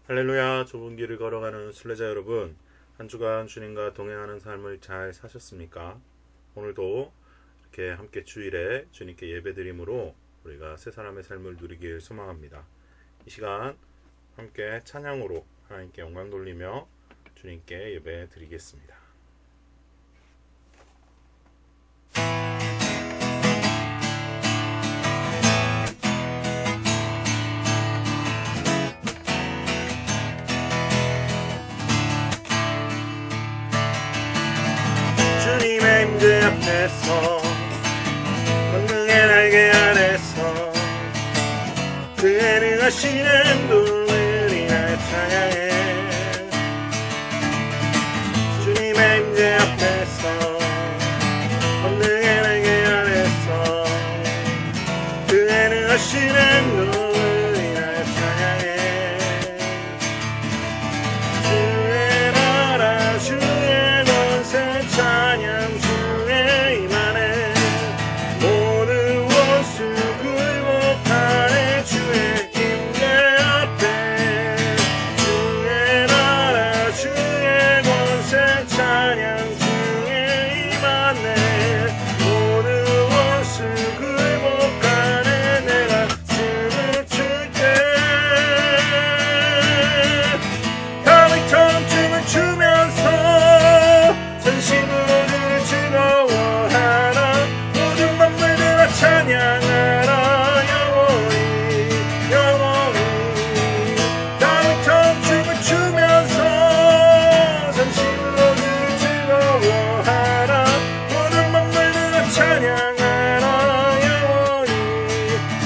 할렐루야. 좁은 길을 걸어가는 순례자 여러분, 한 주간 주님과 동행하는 삶을 잘 사셨습니까? 오늘도 이렇게 함께 주일에 주님께 예배드림으로 우리가 새 사람의 삶을 누리길 소망합니다. 이 시간 함께 찬양으로 하나님께 영광 돌리며 주님께 예배 드리겠습니다. 주님의 임재 앞에서 권능의 날개 아래서 그의 능하시는 눈을 인하여 찬양해. 주님의 임재 앞에서 권능의 날개 아래서 그의 능하시는 눈을 인하여 찬양해. 주의 나라 주의 권세 찬양 주의 임하네. 모든 원수 굴복하네. 주의 임재 앞에 주의 나라 주의 권세 찬양 주의 임하네. 모든 원수 굴복하네. 내가 춤을 출때 가위처럼 춤을 추면서 전심으로 주를 즐거워하라. 모든 만물들아 찬양하라. 영원히 영원히 가위처럼 춤을 추면서 전심으로 주를 즐거워하라. 모든 만물들아 찬양하라. 영원히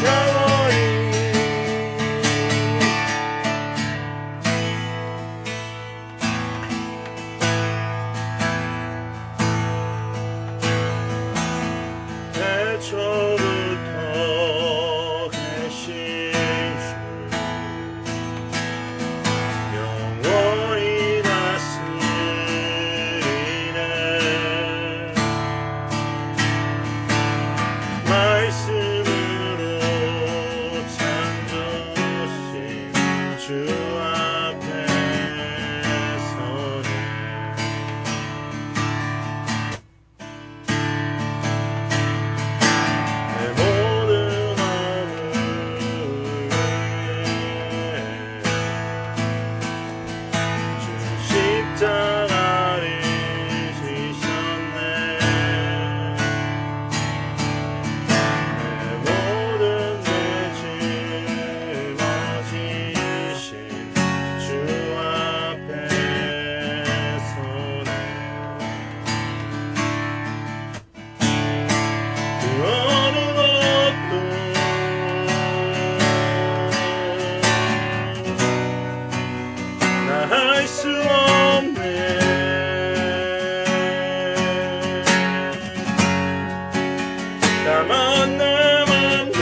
영원히 애초부터 계신 주 영원히 다스리네. 말씀으로 창조신 주 앞에 서네. 내 모든 마음을 위해 주 십자가를 지셨네. 내 모든 죄 짊어지신 주 앞에 서네. 그 어느 것도 나 할 수 없네. 다만 내 맘 드리네.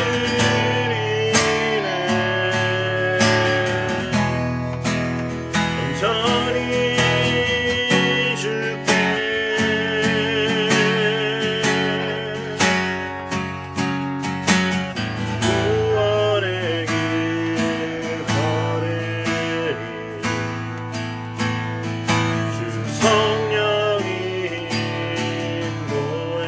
온전히 줄게. 구원의 길 걸으리. 주 성령이 인도해.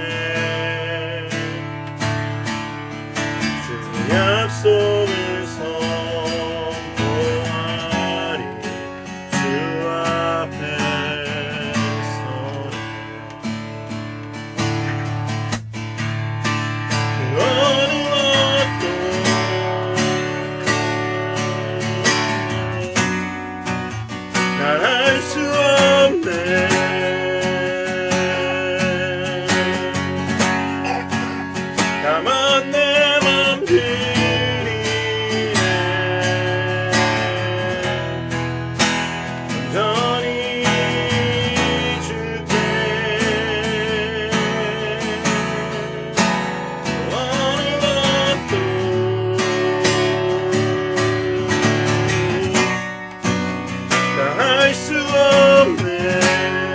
주 약속을 선포하리. 주 앞에 서리. 그 어느 것도 날 할 수 없네. 다만 내 맘 드리네. 온전히 줄게. 어느 것도 다 할 수 없네.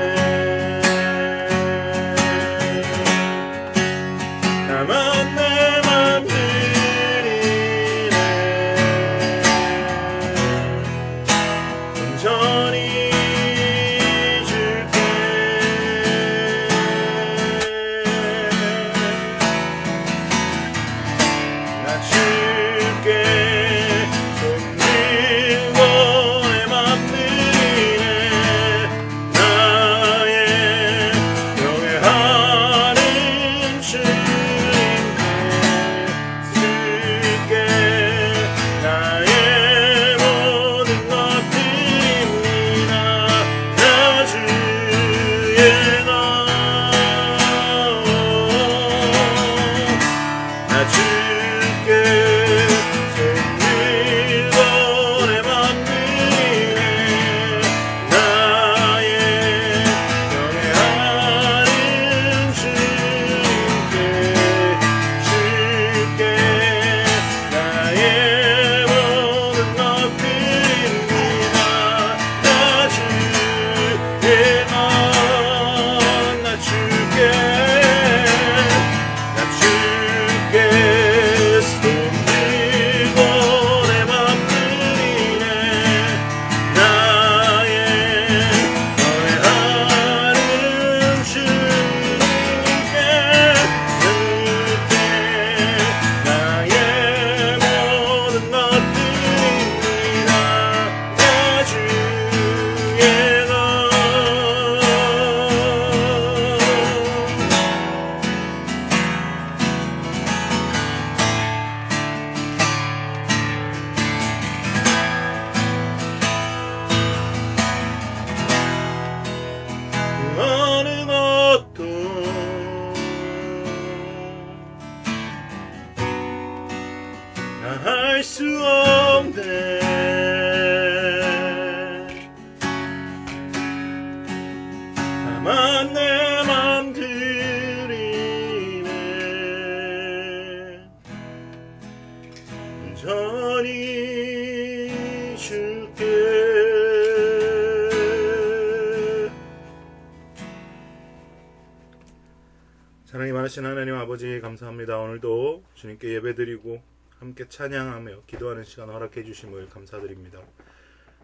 전능하신 하나님 아버지 감사합니다. 오늘도 주님께 예배드리고 함께 찬양하며 기도하는 시간 허락해 주심을 감사드립니다.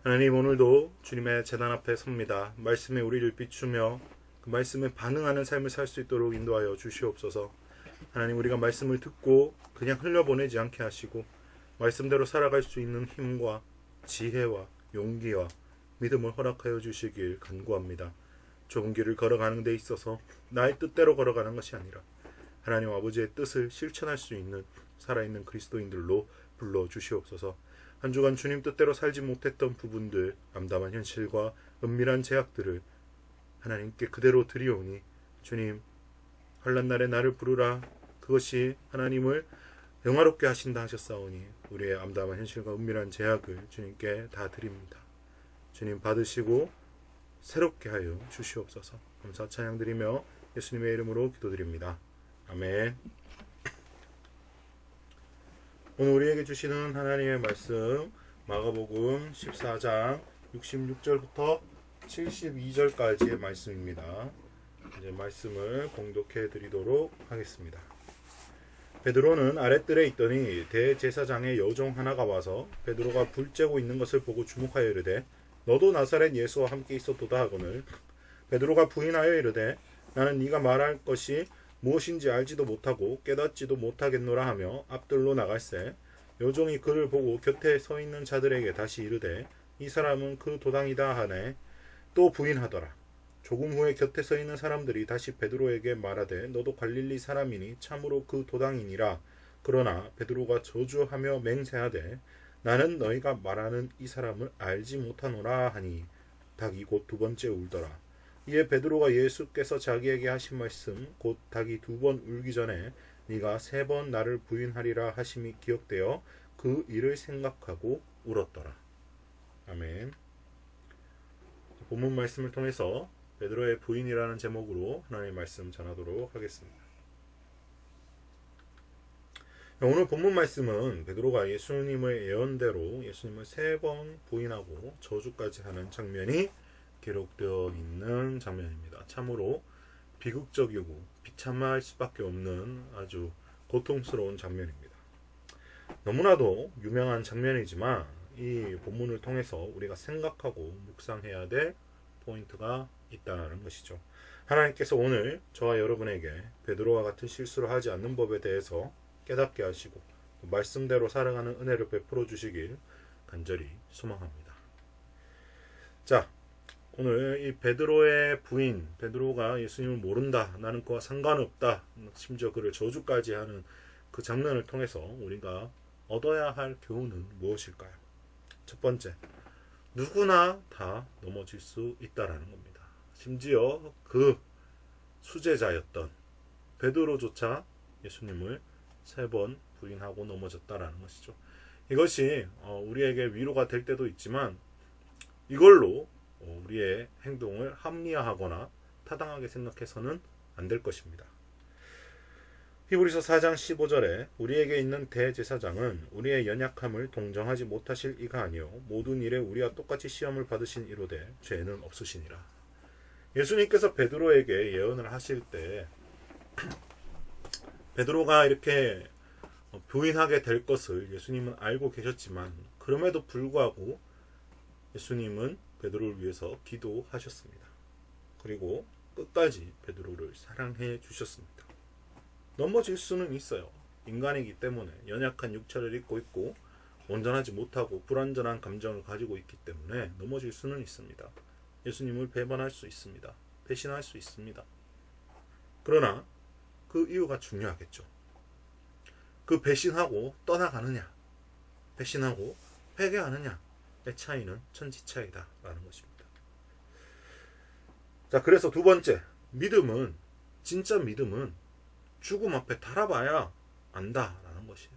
하나님, 오늘도 주님의 제단 앞에 섭니다. 말씀에 우리를 비추며 그 말씀에 반응하는 삶을 살 수 있도록 인도하여 주시옵소서. 하나님, 우리가 말씀을 듣고 그냥 흘려보내지 않게 하시고 말씀대로 살아갈 수 있는 힘과 지혜와 용기와 믿음을 허락하여 주시길 간구합니다. 좁은 길을 걸어가는 데 있어서 나의 뜻대로 걸어가는 것이 아니라 하나님 아버지의 뜻을 실천할 수 있는 살아있는 그리스도인들로 불러주시옵소서. 한 주간 주님 뜻대로 살지 못했던 부분들, 암담한 현실과 은밀한 제약들을 하나님께 그대로 드리오니 주님, 환난 날에 나를 부르라. 그것이 하나님을 영화롭게 하신다 하셨사오니 우리의 암담한 현실과 은밀한 제약을 주님께 다 드립니다. 주님 받으시고 새롭게 하여 주시옵소서. 감사 찬양 드리며 예수님의 이름으로 기도드립니다. 아멘. 오늘 우리에게 주시는 하나님의 말씀 마가복음 14장 66절부터 72절까지의 말씀입니다. 이제 말씀을 공독해 드리도록 하겠습니다. 베드로는 아랫뜰에 있더니 대제사장의 여종 하나가 와서 베드로가 불 쬐고 있는 것을 보고 주목하여 이르되 너도 나사렛 예수와 함께 있었도다 하거늘 베드로가 부인하여 이르되 나는 네가 말할 것이 무엇인지 알지도 못하고 깨닫지도 못하겠노라 하며 앞뜰로 나갈새 여종이 그를 보고 곁에 서 있는 자들에게 다시 이르되 이 사람은 그 도당이다 하네. 또 부인하더라. 조금 후에 곁에 서 있는 사람들이 다시 베드로에게 말하되 너도 갈릴리 사람이니 참으로 그 도당이니라. 그러나 베드로가 저주하며 맹세하되 나는 너희가 말하는 이 사람을 알지 못하노라 하니 닭이 곧 두 번째 울더라. 이에 베드로가 예수께서 자기에게 하신 말씀 곧 닭이 두 번 울기 전에 네가 세 번 나를 부인하리라 하심이 기억되어 그 일을 생각하고 울었더라. 아멘. 본문 말씀을 통해서 베드로의 부인이라는 제목으로 하나님의 말씀 전하도록 하겠습니다. 오늘 본문 말씀은 베드로가 예수님의 예언대로 예수님을 세 번 부인하고 저주까지 하는 장면이 기록되어 있는 장면입니다. 참으로 비극적이고 비참할 수밖에 없는 아주 고통스러운 장면입니다. 너무나도 유명한 장면이지만 이 본문을 통해서 우리가 생각하고 묵상해야 될 포인트가 있다는 것이죠. 하나님께서 오늘 저와 여러분에게 베드로와 같은 실수를 하지 않는 법에 대해서 깨닫게 하시고 말씀대로 살아가는 은혜를 베풀어 주시길 간절히 소망합니다. 자, 오늘 이 베드로의 부인, 베드로가 예수님을 모른다, 나는 그와 상관없다, 심지어 그를 저주까지 하는 그 장면을 통해서 우리가 얻어야 할 교훈은 무엇일까요? 첫 번째, 누구나 다 넘어질 수 있다라는 겁니다. 심지어 그 수제자였던 베드로조차 예수님을 세 번 부인하고 넘어졌다라는 것이죠. 이것이 우리에게 위로가 될 때도 있지만 이걸로 우리의 행동을 합리화하거나 타당하게 생각해서는 안 될 것입니다. 히브리서 4장 15절에 우리에게 있는 대제사장은 우리의 연약함을 동정하지 못하실 이가 아니요 모든 일에 우리와 똑같이 시험을 받으신 이로되 죄는 없으시니라. 예수님께서 베드로에게 예언을 하실 때 베드로가 이렇게 부인하게 될 것을 예수님은 알고 계셨지만 그럼에도 불구하고 예수님은 베드로를 위해서 기도하셨습니다. 그리고 끝까지 베드로를 사랑해 주셨습니다. 넘어질 수는 있어요. 인간이기 때문에 연약한 육체를 입고 있고 온전하지 못하고 불완전한 감정을 가지고 있기 때문에 넘어질 수는 있습니다. 예수님을 배반할 수 있습니다. 배신할 수 있습니다. 그러나 그 이유가 중요하겠죠. 그 배신하고 떠나가느냐, 배신하고 회개하느냐의 차이는 천지차이다 라는 것입니다. 자, 그래서 두 번째, 믿음은, 진짜 믿음은 죽음 앞에 달아봐야 안다라는 것이에요.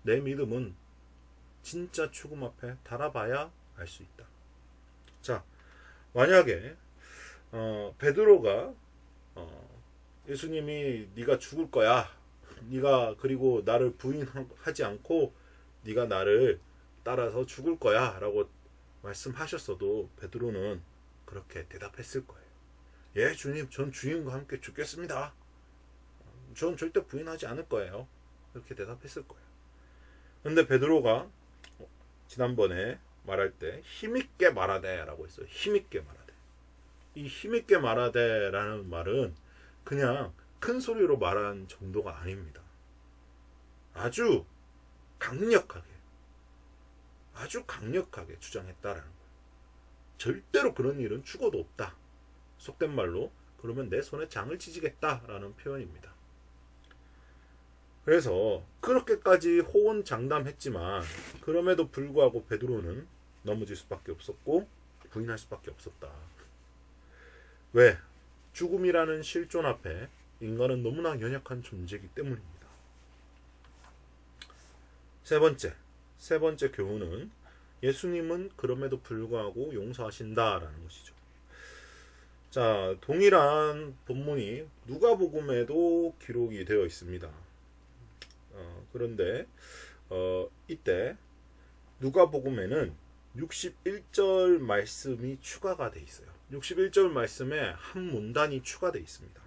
내 믿음은 진짜 죽음 앞에 달아봐야 알 수 있다. 자, 만약에 베드로가 예수님이 네가 죽을 거야, 네가 그리고 나를 부인하지 않고 네가 나를 따라서 죽을 거야 라고 말씀하셨어도 베드로는 그렇게 대답했을 거예요. 예, 주님, 전 주님과 함께 죽겠습니다. 저는 절대 부인하지 않을 거예요. 이렇게 대답했을 거예요. 근데 베드로가 지난번에 말할 때 힘있게 말하되 라고 했어요. 힘있게 말하되. 이 힘있게 말하되 라는 말은 그냥 큰 소리로 말한 정도가 아닙니다. 아주 강력하게 주장했다라는 거예요. 절대로 그런 일은 죽어도 없다. 속된 말로 그러면 내 손에 장을 찢겠다라는 표현입니다. 그래서 그렇게까지 호언장담했지만 그럼에도 불구하고 베드로는 넘어질 수밖에 없었고 부인할 수밖에 없었다. 왜? 죽음이라는 실존 앞에 인간은 너무나 연약한 존재이기 때문입니다. 세 번째 교훈은 예수님은 그럼에도 불구하고 용서하신다라는 것이죠. 자, 동일한 본문이 누가복음에도 기록이 되어 있습니다. 그런데 이때 누가복음에는 61절 말씀이 추가가 되어 있어요. 61절 말씀에 한 문단이 추가되어 있습니다.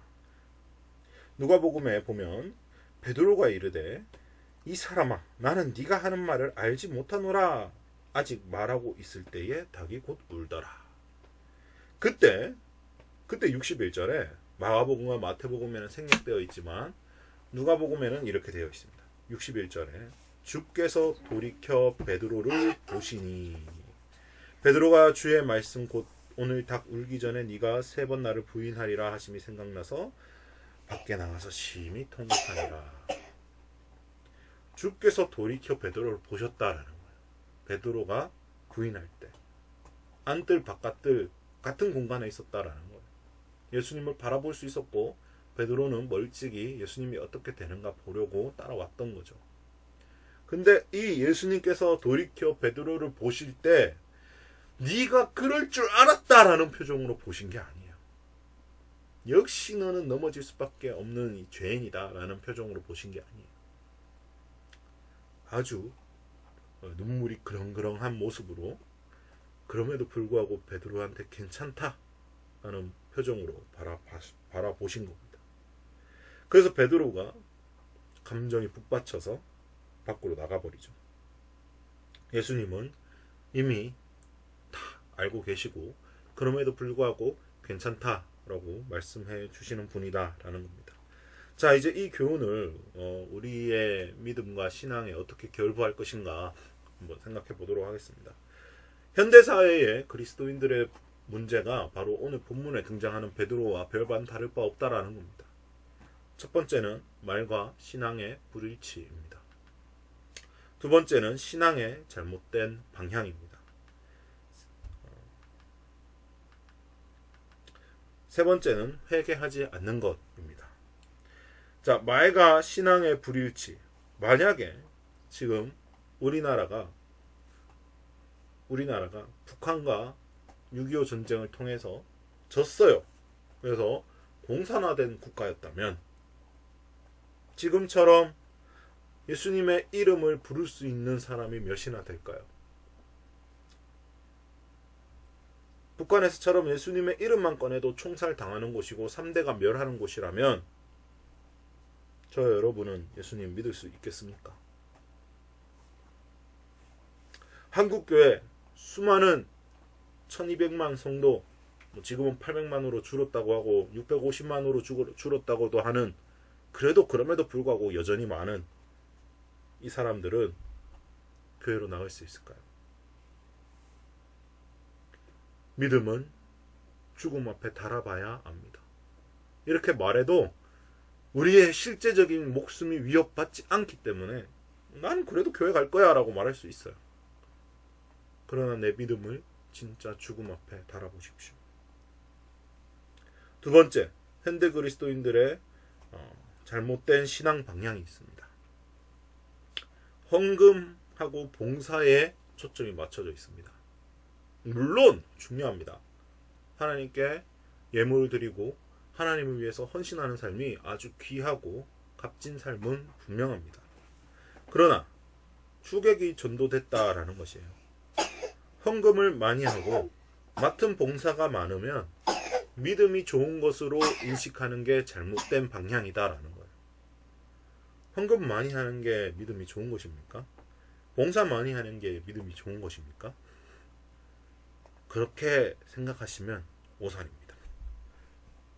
누가복음에 보면 베드로가 이르되 이 사람아 나는 네가 하는 말을 알지 못하노라 아직 말하고 있을 때에 닭이 곧 울더라. 그때 61절에 마가복음과 마태복음에는 생략되어 있지만 누가복음에는 이렇게 되어 있습니다. 61절에 주께서 돌이켜 베드로를 보시니 베드로가 주의 말씀 곧 오늘 닭 울기 전에 네가 3번 나를 부인하리라 하심이 생각나서 밖에 나가서 심히 통곡하니라. 주께서 돌이켜 베드로를 보셨다라는 거예요. 베드로가 부인할 때 안뜰 바깥뜰 같은 공간에 있었다라는 거예요. 예수님을 바라볼 수 있었고 베드로는 멀찍이 예수님이 어떻게 되는가 보려고 따라왔던 거죠. 근데 이 예수님께서 돌이켜 베드로를 보실 때 네가 그럴 줄 알았다라는 표정으로 보신 게 아니에요. 역시 너는 넘어질 수밖에 없는 이 죄인이다라는 표정으로 보신 게 아니에요. 아주 눈물이 그렁그렁한 모습으로 그럼에도 불구하고 베드로한테 괜찮다라는 표정으로 바라보신 겁니다. 그래서 베드로가 감정이 북받쳐서 밖으로 나가버리죠. 예수님은 이미 다 알고 계시고 그럼에도 불구하고 괜찮다라고 말씀해 주시는 분이다라는 겁니다. 자, 이제 이 교훈을 우리의 믿음과 신앙에 어떻게 결부할 것인가 한번 생각해 보도록 하겠습니다. 현대사회의 그리스도인들의 문제가 바로 오늘 본문에 등장하는 베드로와 별반 다를 바 없다라는 겁니다. 첫 번째는 말과 신앙의 불일치입니다. 두 번째는 신앙의 잘못된 방향입니다. 세 번째는 회개하지 않는 것입니다. 자, 말과 신앙의 불일치. 만약에 지금 우리나라가 북한과 6.25 전쟁을 통해서 졌어요. 그래서 공산화된 국가였다면 지금처럼 예수님의 이름을 부를 수 있는 사람이 몇이나 될까요? 북한에서처럼 예수님의 이름만 꺼내도 총살당하는 곳이고 3대가 멸하는 곳이라면 저 여러분은 예수님 믿을 수 있겠습니까? 한국교회 수많은 1200만 성도, 지금은 800만으로 줄었다고 하고 650만으로 줄었다고도 하는, 그럼에도 불구하고 여전히 많은 이 사람들은 교회로 나갈 수 있을까요? 믿음은 죽음 앞에 달아봐야 압니다. 이렇게 말해도 우리의 실제적인 목숨이 위협받지 않기 때문에 나는 그래도 교회 갈 거야 라고 말할 수 있어요. 그러나 내 믿음을 진짜 죽음 앞에 달아보십시오. 두 번째, 현대 그리스도인들의 잘못된 신앙 방향이 있습니다. 헌금하고 봉사에 초점이 맞춰져 있습니다. 물론 중요합니다. 하나님께 예물을 드리고 하나님을 위해서 헌신하는 삶이 아주 귀하고 값진 삶은 분명합니다. 그러나 주객이 전도됐다라는 것이에요. 헌금을 많이 하고 맡은 봉사가 많으면 믿음이 좋은 것으로 인식하는 게 잘못된 방향이다라는 거예요. 헌금 많이 하는 게 믿음이 좋은 것입니까? 봉사 많이 하는 게 믿음이 좋은 것입니까? 그렇게 생각하시면 오산입니다.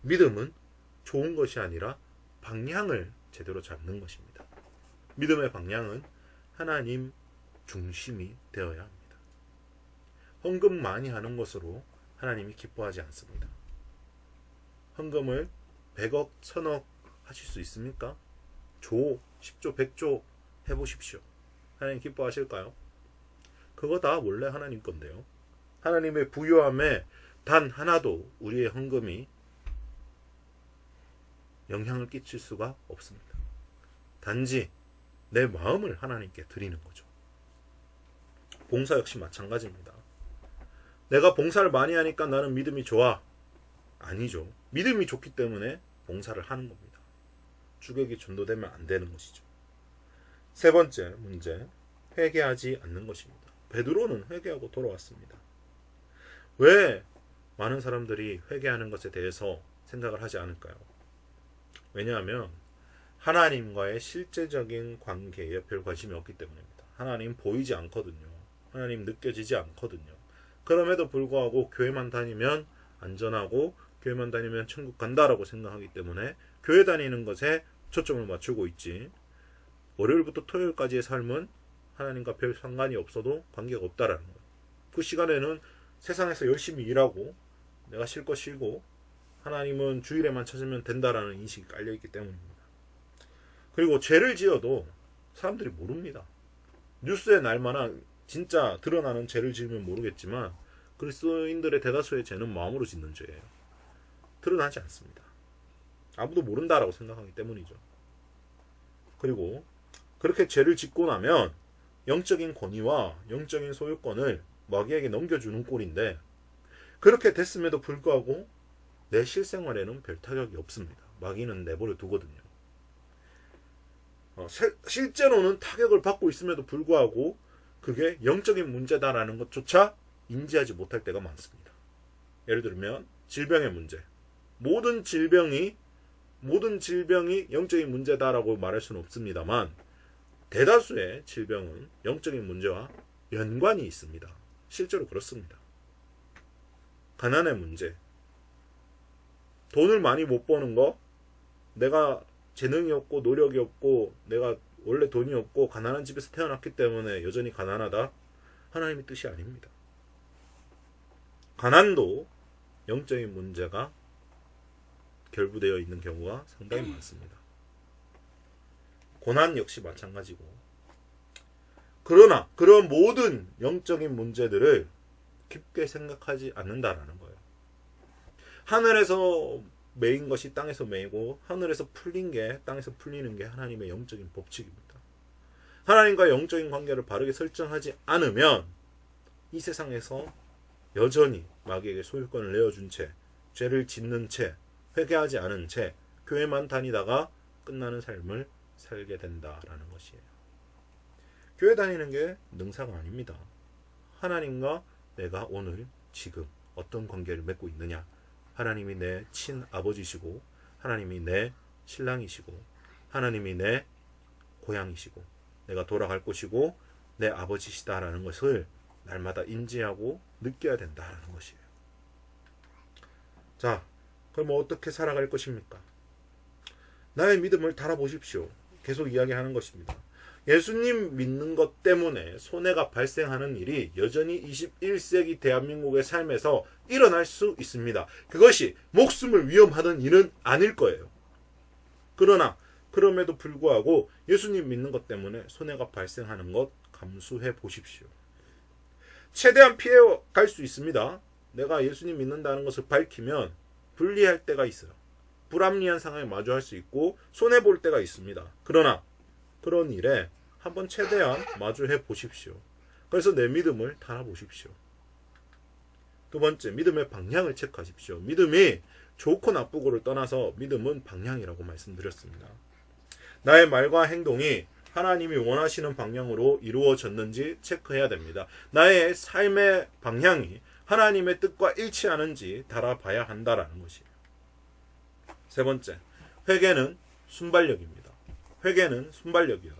믿음은 좋은 것이 아니라 방향을 제대로 잡는 것입니다. 믿음의 방향은 하나님 중심이 되어야 합니다. 헌금 많이 하는 것으로 하나님이 기뻐하지 않습니다. 헌금을 100억, 1000억 하실 수 있습니까? 조, 10조, 100조 해보십시오. 하나님 기뻐하실까요? 그거 다 원래 하나님 건데요. 하나님의 부유함에 단 하나도 우리의 헌금이 영향을 끼칠 수가 없습니다. 단지 내 마음을 하나님께 드리는 거죠. 봉사 역시 마찬가지입니다. 내가 봉사를 많이 하니까 나는 믿음이 좋아. 아니죠. 믿음이 좋기 때문에 봉사를 하는 겁니다. 주객이 전도되면 안 되는 것이죠. 세 번째 문제, 회개하지 않는 것입니다. 베드로는 회개하고 돌아왔습니다. 왜 많은 사람들이 회개하는 것에 대해서 생각을 하지 않을까요? 왜냐하면 하나님과의 실제적인 관계에 별 관심이 없기 때문입니다. 하나님 보이지 않거든요. 하나님 느껴지지 않거든요. 그럼에도 불구하고 교회만 다니면 안전하고 교회만 다니면 천국 간다라고 생각하기 때문에 교회 다니는 것에 초점을 맞추고 있지, 월요일부터 토요일까지의 삶은 하나님과 별 상관이 없어도 관계가 없다라는 거예요. 그 시간에는 세상에서 열심히 일하고 내가 쉴 거 쉬고 하나님은 주일에만 찾으면 된다라는 인식이 깔려있기 때문입니다. 그리고 죄를 지어도 사람들이 모릅니다. 뉴스에 날만한 진짜 드러나는 죄를 지으면 모르겠지만 그리스도인들의 대다수의 죄는 마음으로 짓는 죄예요. 드러나지 않습니다. 아무도 모른다라고 생각하기 때문이죠. 그리고 그렇게 죄를 짓고 나면 영적인 권위와 영적인 소유권을 마귀에게 넘겨주는 꼴인데, 그렇게 됐음에도 불구하고 내 실생활에는 별 타격이 없습니다. 마귀는 내버려 두거든요. 실제로는 타격을 받고 있음에도 불구하고 그게 영적인 문제다라는 것조차 인지하지 못할 때가 많습니다. 예를 들면 질병의 문제. 모든 질병이 영적인 문제다라고 말할 수는 없습니다만 대다수의 질병은 영적인 문제와 연관이 있습니다. 실제로 그렇습니다. 가난의 문제. 돈을 많이 못 버는 거, 내가 재능이 없고 노력이 없고 내가 원래 돈이 없고 가난한 집에서 태어났기 때문에 여전히 가난하다? 하나님의 뜻이 아닙니다. 가난도 영적인 문제가 결부되어 있는 경우가 상당히 많습니다. 고난 역시 마찬가지고. 그러나 그런 모든 영적인 문제들을 깊게 생각하지 않는다라는 거예요. 하늘에서 매인 것이 땅에서 매이고 하늘에서 풀린 게 땅에서 풀리는 게 하나님의 영적인 법칙입니다. 하나님과 영적인 관계를 바르게 설정하지 않으면 이 세상에서 여전히 마귀에게 소유권을 내어준 채, 죄를 짓는 채, 회개하지 않은 채 교회만 다니다가 끝나는 삶을 살게 된다라는 것이에요. 교회 다니는 게 능사가 아닙니다. 하나님과 내가 오늘 지금 어떤 관계를 맺고 있느냐. 하나님이 내 친아버지시고 하나님이 내 신랑이시고 하나님이 내 고향이시고 내가 돌아갈 곳이고 내 아버지시다라는 것을 날마다 인지하고 느껴야 된다라는 것이에요. 자, 그럼 어떻게 살아갈 것입니까? 나의 믿음을 달아보십시오. 계속 이야기하는 것입니다. 예수님 믿는 것 때문에 손해가 발생하는 일이 여전히 21세기 대한민국의 삶에서 일어날 수 있습니다. 그것이 목숨을 위험하는 일은 아닐 거예요. 그러나 그럼에도 불구하고 예수님 믿는 것 때문에 손해가 발생하는 것 감수해 보십시오. 최대한 피해 갈 수 있습니다. 내가 예수님 믿는다는 것을 밝히면 불리할 때가 있어요. 불합리한 상황에 마주할 수 있고 손해볼 때가 있습니다. 그러나 그런 일에 한번 최대한 마주해 보십시오. 그래서 내 믿음을 달아보십시오. 두 번째, 믿음의 방향을 체크하십시오. 믿음이 좋고 나쁘고를 떠나서 믿음은 방향이라고 말씀드렸습니다. 나의 말과 행동이 하나님이 원하시는 방향으로 이루어졌는지 체크해야 됩니다. 나의 삶의 방향이 하나님의 뜻과 일치하는지 달아봐야 한다라는 것이에요. 세 번째, 회개는 순발력입니다. 회개는 순발력이요.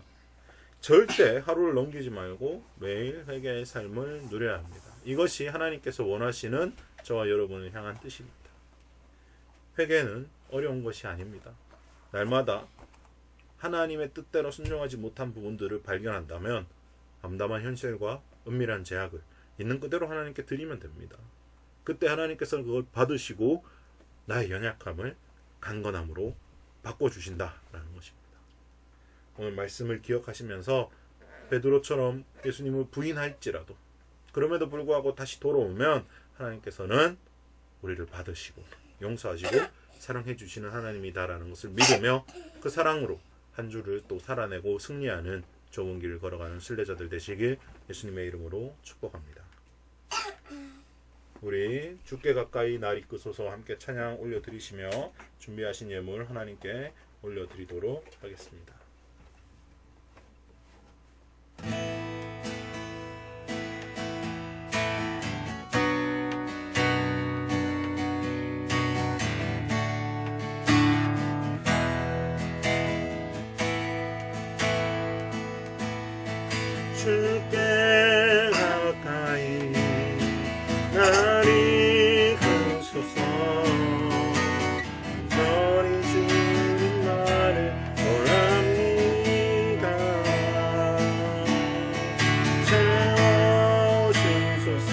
절대 하루를 넘기지 말고 매일 회개의 삶을 누려야 합니다. 이것이 하나님께서 원하시는 저와 여러분을 향한 뜻입니다. 회개는 어려운 것이 아닙니다. 날마다 하나님의 뜻대로 순종하지 못한 부분들을 발견한다면 암담한 현실과 은밀한 제약을 있는 그대로 하나님께 드리면 됩니다. 그때 하나님께서는 그걸 받으시고 나의 연약함을 강건함으로 바꿔주신다라는 것입니다. 오늘 말씀을 기억하시면서 베드로처럼 예수님을 부인할지라도 그럼에도 불구하고 다시 돌아오면 하나님께서는 우리를 받으시고 용서하시고 사랑해 주시는 하나님이다라는 것을 믿으며 그 사랑으로 한 주를 또 살아내고 승리하는 좁은 길을 걸어가는 순례자들 되시길 예수님의 이름으로 축복합니다. 우리 주께 가까이 날 이끄소서 함께 찬양 올려드리시며 준비하신 예물 하나님께 올려드리도록 하겠습니다. 주께 가까이 날 이끄소서 너희 주님 나를 원합니다. 채워주소서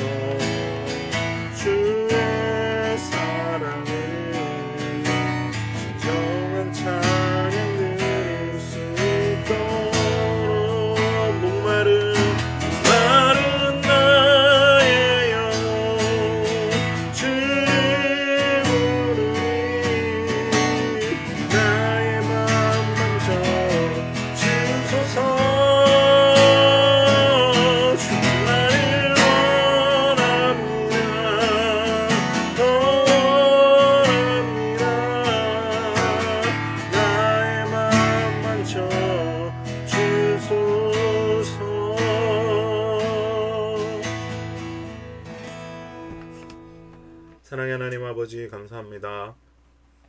주의 사랑을 진정한 찬양 들을 수 있도록 목마른 나의 영혼 주를 부르리. 나의 맘 만져 주소서. 주 나를 원합니다. 원합니다. 나의 맘 만져 주소서. 사랑의 하나님 아버지 감사합니다.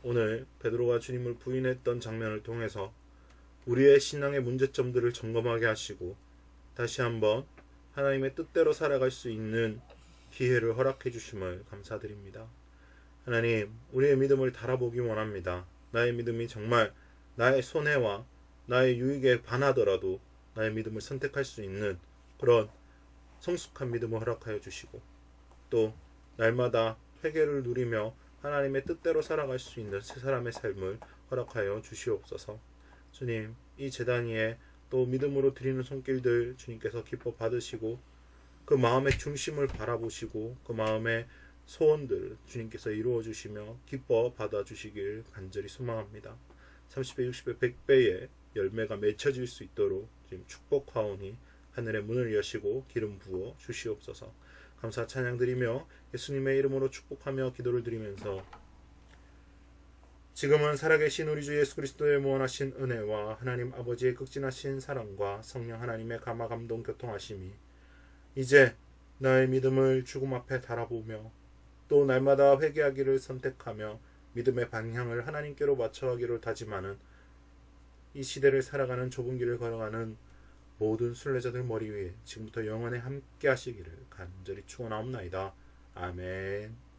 오늘 베드로가 주님을 부인했던 장면을 통해서 우리의 신앙의 문제점들을 점검하게 하시고 다시 한번 하나님의 뜻대로 살아갈 수 있는 기회를 허락해 주심을 감사드립니다. 하나님, 우리의 믿음을 달아보기 원합니다. 나의 믿음이 정말 나의 손해와 나의 유익에 반하더라도 나의 믿음을 선택할 수 있는 그런 성숙한 믿음을 허락하여 주시고 또 날마다 회개를 누리며 하나님의 뜻대로 살아갈 수 있는 세 사람의 삶을 허락하여 주시옵소서. 주님, 이 제단 위에 또 믿음으로 드리는 손길들 주님께서 기뻐 받으시고 그 마음의 중심을 바라보시고 그 마음의 소원들 주님께서 이루어 주시며 기뻐 받아 주시길 간절히 소망합니다. 30배, 60배, 100배의 열매가 맺혀질 수 있도록 지금 축복하오니 하늘의 문을 여시고 기름 부어 주시옵소서. 감사 찬양 드리며 예수님의 이름으로 축복하며 기도를 드리면서 지금은 살아계신 우리 주 예수 그리스도의 무한하신 은혜와 하나님 아버지의 극진하신 사랑과 성령 하나님의 감화 감동 교통하심이 이제 나의 믿음을 죽음 앞에 달아보며 또 날마다 회개하기를 선택하며 믿음의 방향을 하나님께로 맞춰가기를 다짐하는 이 시대를 살아가는 좁은 길을 걸어가는 모든 순례자들 머리 위에 지금부터 영원히 함께 하시기를 간절히 축원하옵나이다. 아멘.